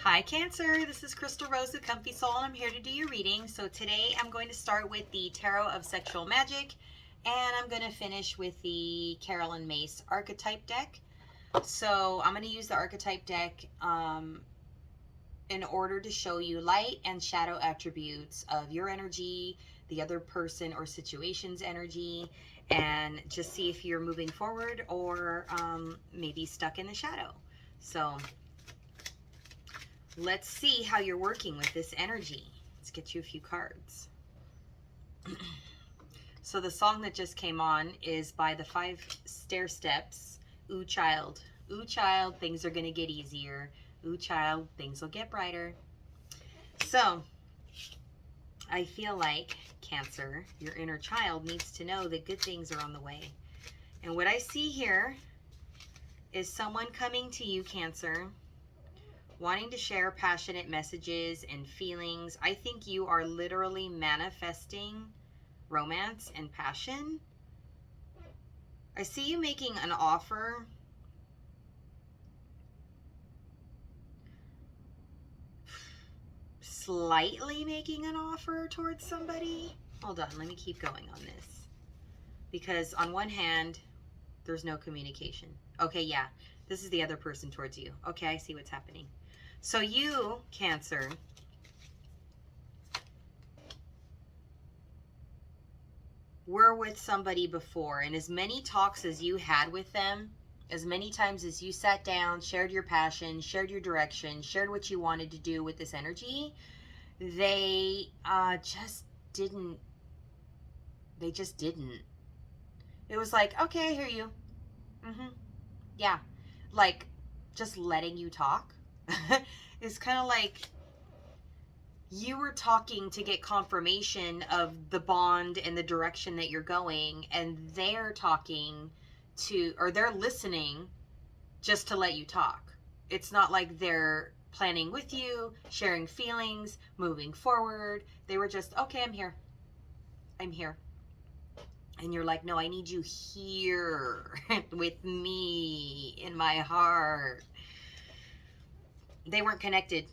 Hi Cancer, this is Crystal Rose with Comfy Soul and I'm here to do your reading. So today I'm going to start with the Tarot of Sexual Magic and I'm going to finish with the Carolyn Mace Archetype deck. So I'm going to use the Archetype deck in order to show you light and shadow attributes of your energy, the other person or situation's energy, and just see if you're moving forward or maybe stuck in the shadow. So let's see how you're working with this energy. Let's get you a few cards. So the song that just came on is by the 5 Stair Steps. Ooh, child. Ooh, child, things are going to get easier. Ooh, child, things will get brighter. So I feel like, Cancer, your inner child needs to know that good things are on the way. And what I see here is someone coming to you, Cancer, wanting to share passionate messages and feelings. I think you are literally manifesting romance and passion. I see you making an offer. Slightly making an offer towards somebody. Hold on, let me keep going on this. Because on one hand, there's no communication. Okay, yeah, this is the other person towards you. Okay, I see what's happening. So you, Cancer, were with somebody before, and as many talks as you had with them, as many times as you sat down, shared your passion, shared your direction, shared what you wanted to do with this energy, they just didn't. They just didn't. It was like, okay, I hear you. Yeah. Like, just letting you talk. It's kind of like you were talking to get confirmation of the bond and the direction that you're going, and they're talking to, or they're listening just to let you talk. It's not like they're planning with you, sharing feelings, moving forward. They were just, okay, I'm here. I'm here. And you're like, no, I need you here with me in my heart. They weren't connected.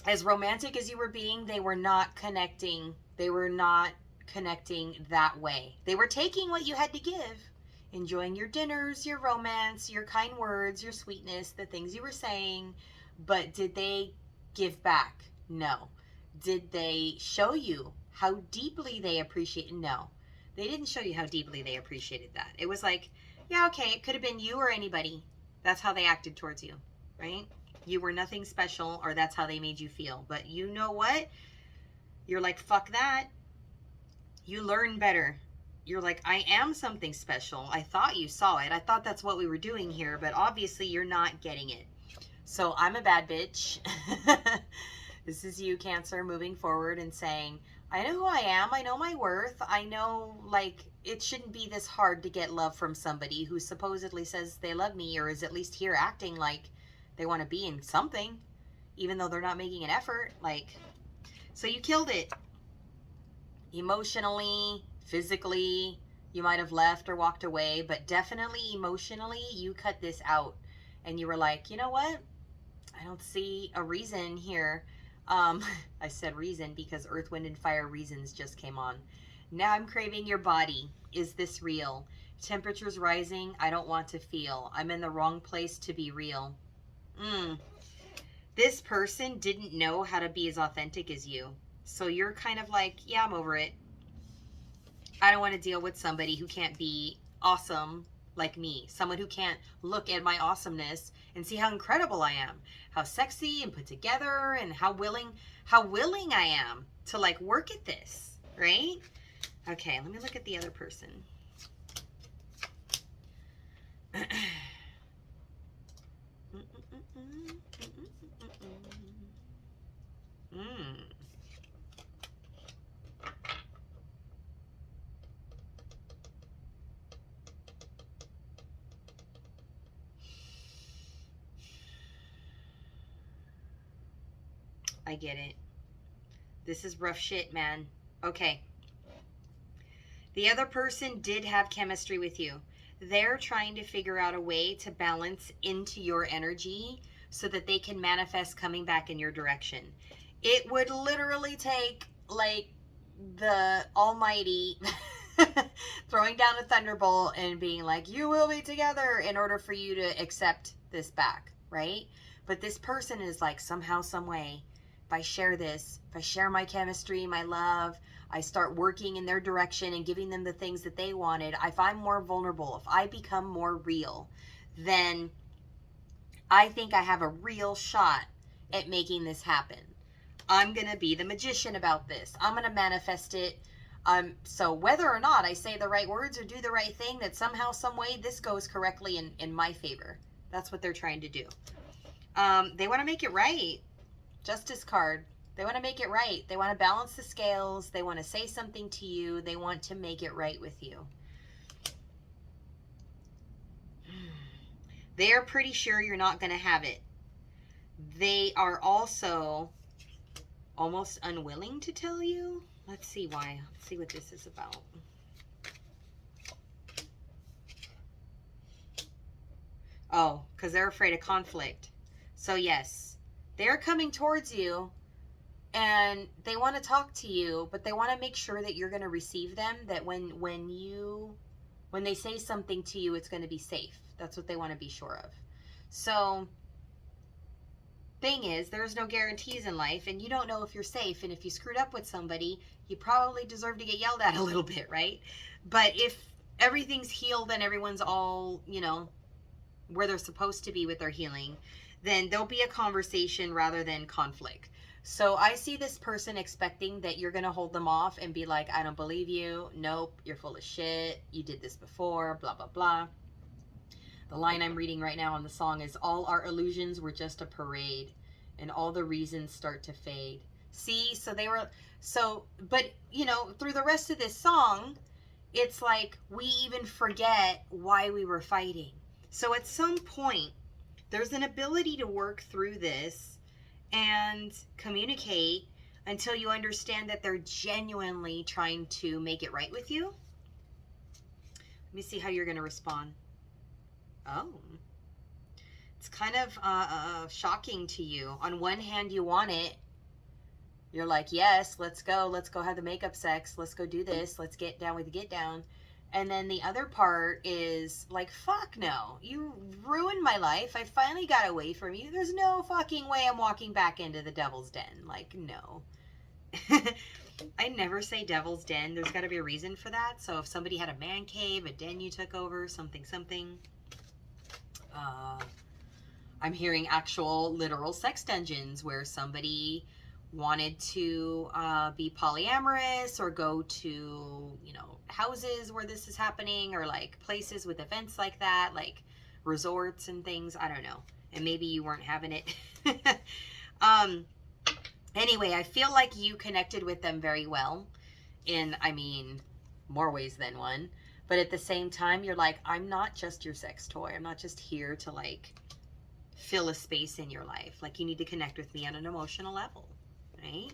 As romantic as you were being, they were not connecting. They were not connecting that way. They were taking what you had to give, enjoying your dinners, your romance, your kind words, your sweetness, the things you were saying. But did they give back? No. Did they show you how deeply they appreciate? No. They didn't show you how deeply they appreciated that. It was like, yeah, okay, it could have been you or anybody. That's how they acted towards you, right? You were nothing special, or that's how they made you feel. But you know what? You're like, fuck that. You learn better. You're like, I am something special. I thought you saw it. I thought that's what we were doing here, but obviously you're not getting it. So I'm a bad bitch. This is you, Cancer, moving forward and saying, I know who I am. I know my worth. I know, like, it shouldn't be this hard to get love from somebody who supposedly says they love me, or is at least here acting like they want to be in something, even though they're not making an effort. Like, so you killed it. Emotionally, physically, you might have left or walked away, but definitely emotionally, you cut this out. And you were like, you know what? I don't see a reason here. I said reason because Earth, Wind, and Fire reasons just came on. Now I'm craving your body. Is this real? Temperatures rising. I don't want to feel. I'm in the wrong place to be real. This person didn't know how to be as authentic as you. So you're kind of like, yeah, I'm over it. I don't want to deal with somebody who can't be awesome like me. Someone who can't look at my awesomeness and see how incredible I am, how sexy and put together, and how willing I am to like work at this, right? Okay, let me look at the other person. I get it. This is rough shit, man. Okay. The other person did have chemistry with you. They're trying to figure out a way to balance into your energy, so that they can manifest coming back in your direction. It would literally take like the almighty throwing down a thunderbolt and being like, you will be together, in order for you to accept this back, right? But this person is like, somehow, some way, if I share this, if I share my chemistry, my love, I start working in their direction and giving them the things that they wanted, if I'm more vulnerable, if I become more real, then I think I have a real shot at making this happen. I'm going to be the magician about this. I'm going to manifest it. So whether or not I say the right words or do the right thing, that somehow, some way, this goes correctly in my favor. That's what they're trying to do. They want to make it right. Justice card. They want to make it right. They want to balance the scales. They want to say something to you. They want to make it right with you. They are pretty sure you're not going to have it. They are also almost unwilling to tell you. Let's see why. Let's see what this is about. Oh, because they're afraid of conflict. So yes, they're coming towards you and they want to talk to you, but they want to make sure that you're going to receive them, that when they say something to you, it's going to be safe. That's what they want to be sure of. So thing is, there's no guarantees in life, and you don't know if you're safe, and if you screwed up with somebody, you probably deserve to get yelled at a little bit, right? But if everything's healed and everyone's all, you know, where they're supposed to be with their healing, then there'll be a conversation rather than conflict. So I see this person expecting that you're going to hold them off and be like, I don't believe you. Nope, you're full of shit. You did this before, blah, blah, blah. The line I'm reading right now on the song is, all our illusions were just a parade, and all the reasons start to fade. See, so they were, so, but, you know, through the rest of this song, it's like we even forget why we were fighting. So at some point, there's an ability to work through this and communicate until you understand that they're genuinely trying to make it right with you. Let me see how you're going to respond. Oh, it's kind of shocking to you. On one hand, you want it. You're like, yes, let's go have the makeup sex, let's go do this, let's get down with the get down. And then the other part is like, fuck no, you ruined my life. I finally got away from you. There's no fucking way I'm walking back into the devil's den. Like, no. I never say devil's den. There's got to be a reason for that. So if somebody had a man cave, a den you took over, something. I'm hearing actual literal sex dungeons where somebody wanted to be polyamorous, or go to, you know, houses where this is happening, or like places with events like that, like resorts and things. I don't know. And maybe you weren't having it. Anyway, I feel like you connected with them very well in, I mean, more ways than one. But at the same time, you're like, I'm not just your sex toy. I'm not just here to like fill a space in your life. Like, you need to connect with me on an emotional level, right?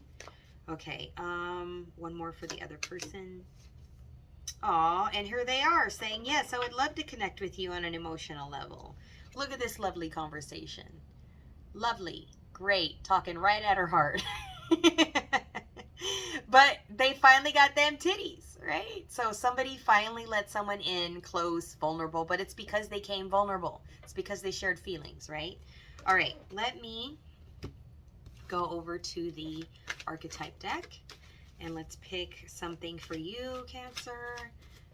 Okay, one more for the other person. Aw, and here they are saying, yes, I would love to connect with you on an emotional level. Look at this lovely conversation. Lovely, great, talking right at her heart. But they finally got them titties, right? So somebody finally let someone in close, vulnerable, but it's because they came vulnerable. It's because they shared feelings, right? All right, let me go over to the archetype deck, and let's pick something for you, Cancer,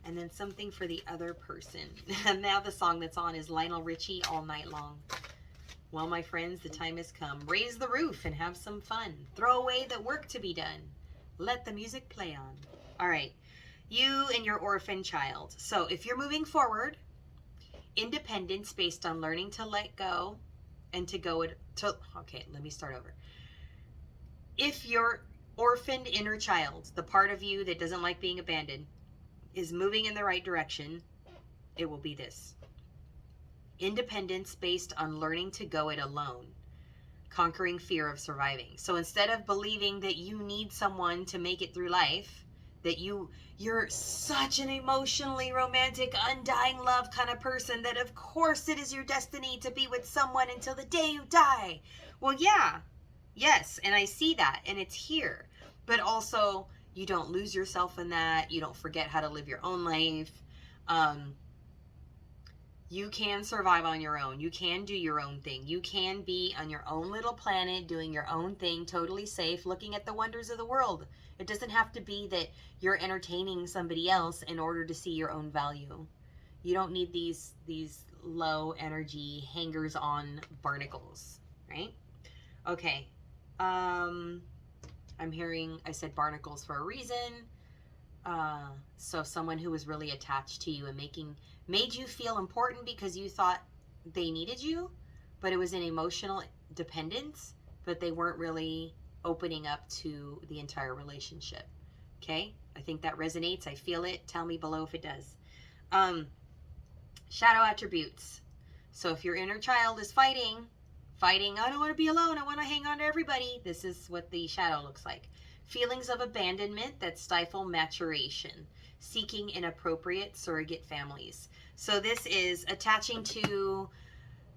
and then something for the other person. And now the song that's on is Lionel Richie, All Night Long. Well, my friends, the time has come. Raise the roof and have some fun. Throw away the work to be done. Let the music play on. All right, you and your orphan child. So if you're moving forward, independence based on learning to let go and to go to, okay, let me start over. If your orphaned inner child, the part of you that doesn't like being abandoned, is moving in the right direction, it will be this. Independence based on learning to go it alone, conquering fear of surviving. So instead of believing that you need someone to make it through life, that you're such an emotionally romantic, undying love kind of person that of course it is your destiny to be with someone until the day you die. Well, yeah, yes, and I see that, and it's here. But also, you don't lose yourself in that. You don't forget how to live your own life. You can survive on your own. You can do your own thing. You can be on your own little planet, doing your own thing, totally safe, looking at the wonders of the world. It doesn't have to be that you're entertaining somebody else in order to see your own value. You don't need these low energy hangers on barnacles, right? Okay. I'm hearing, I said barnacles for a reason. So someone who was really attached to you and made you feel important because you thought they needed you, but it was an emotional dependence, but they weren't really opening up to the entire relationship. Okay? I think that resonates. I feel it. Tell me below if it does. Shadow attributes. So if your inner child is fighting, I don't want to be alone. I want to hang on to everybody. This is what the shadow looks like. Feelings of abandonment that stifle maturation. Seeking inappropriate surrogate families. So this is attaching to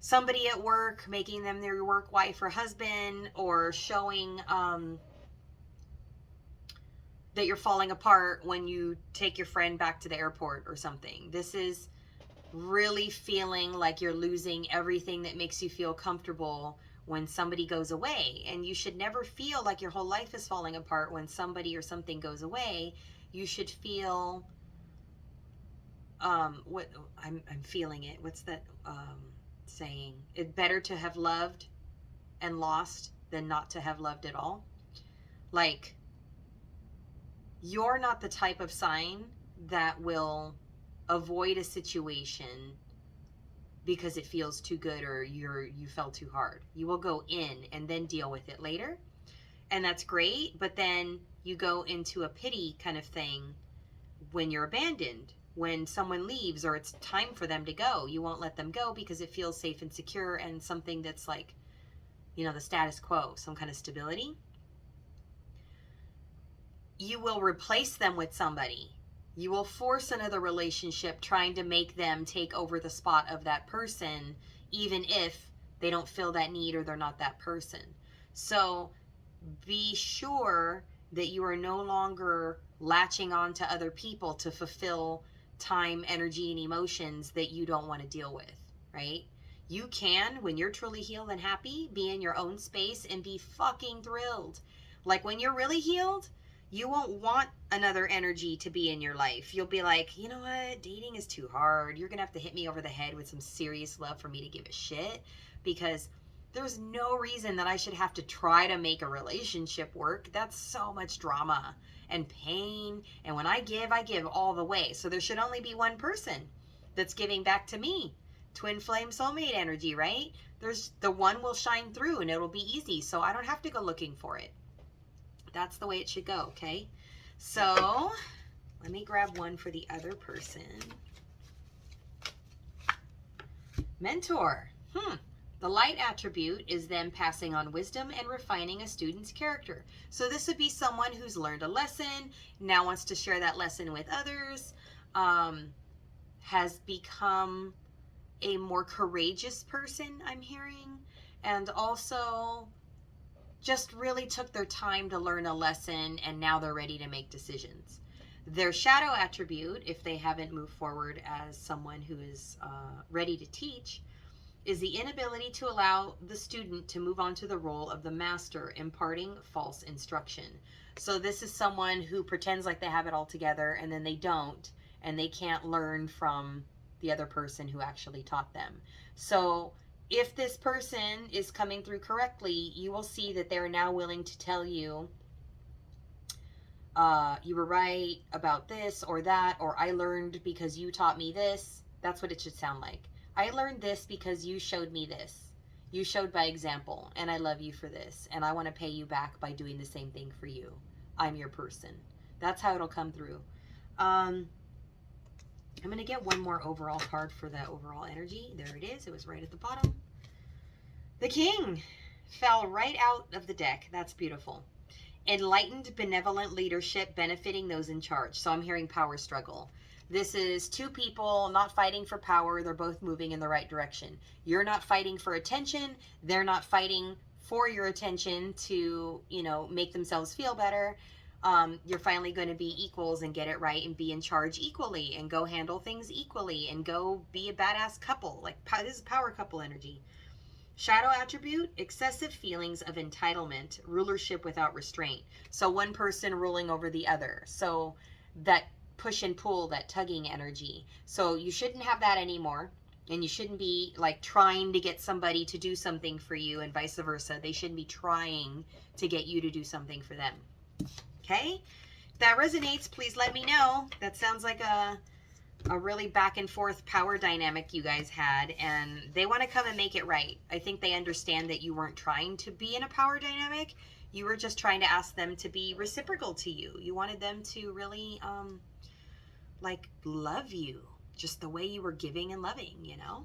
somebody at work, making them their work wife or husband, or showing that you're falling apart when you take your friend back to the airport or something. This is really feeling like you're losing everything that makes you feel comfortable when somebody goes away. And you should never feel like your whole life is falling apart when somebody or something goes away. You should feel what I'm feeling it. What's that saying? It's better to have loved and lost than not to have loved at all. Like, you're not the type of sign that will avoid a situation because it feels too good or you fell too hard. You will go in and then deal with it later. And that's great, but then you go into a pity kind of thing when you're abandoned. When someone leaves or it's time for them to go, you won't let them go because it feels safe and secure and something that's like, the status quo, some kind of stability. You will replace them with somebody. You will force another relationship trying to make them take over the spot of that person, even if they don't feel that need or they're not that person. So be sure that you are no longer latching on to other people to fulfill time, energy, and emotions that you don't want to deal with, right? You can, when you're truly healed and happy, be in your own space and be fucking thrilled. Like when you're really healed, you won't want another energy to be in your life. You'll be like, you know what? Dating is too hard. You're going to have to hit me over the head with some serious love for me to give a shit, because there's no reason that I should have to try to make a relationship work. That's so much drama and pain. And when I give all the way. So there should only be one person that's giving back to me. Twin flame soulmate energy, right? There's the one will shine through and it'll be easy. So I don't have to go looking for it. That's the way it should go, okay? So let me grab one for the other person. Mentor. The light attribute is them passing on wisdom and refining a student's character. So this would be someone who's learned a lesson, now wants to share that lesson with others, has become a more courageous person, I'm hearing, and also just really took their time to learn a lesson and now they're ready to make decisions. Their shadow attribute, if they haven't moved forward as someone who is ready to teach, is the inability to allow the student to move on to the role of the master, imparting false instruction. So this is someone who pretends like they have it all together and then they don't, and they can't learn from the other person who actually taught them. So if this person is coming through correctly, you will see that they're now willing to tell you, you were right about this or that, or I learned because you taught me this. That's what it should sound like. I learned this because you showed me this. You showed by example, and I love you for this, and I want to pay you back by doing the same thing for you. I'm your person. That's how it'll come through. I'm going to get one more overall card for the overall energy. There it is. It was right at the bottom. The King fell right out of the deck. That's beautiful. Enlightened, benevolent leadership benefiting those in charge. So I'm hearing power struggle. This is two people not fighting for power. They're both moving in the right direction. You're not fighting for attention. They're not fighting for your attention to, you know, make themselves feel better. You're finally going to be equals and get it right and be in charge equally and go handle things equally and go be a badass couple. Like, this is power couple energy. Shadow attribute, excessive feelings of entitlement, rulership without restraint. So one person ruling over the other. So that push and pull, that tugging energy. So you shouldn't have that anymore. And you shouldn't be like trying to get somebody to do something for you and vice versa. They shouldn't be trying to get you to do something for them. Okay? If that resonates, please let me know. That sounds like a really back and forth power dynamic you guys had, and they want to come and make it right. I think they understand that you weren't trying to be in a power dynamic. You were just trying to ask them to be reciprocal to you. You wanted them to really like love you just the way you were giving and loving, you know?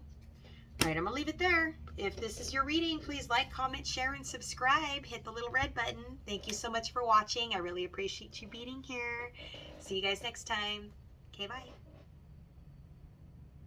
All right, I'm gonna leave it there. If this is your reading, please like, comment, share, and subscribe. Hit the little red button. Thank you so much for watching. I really appreciate you being here. See you guys next time. Okay, bye.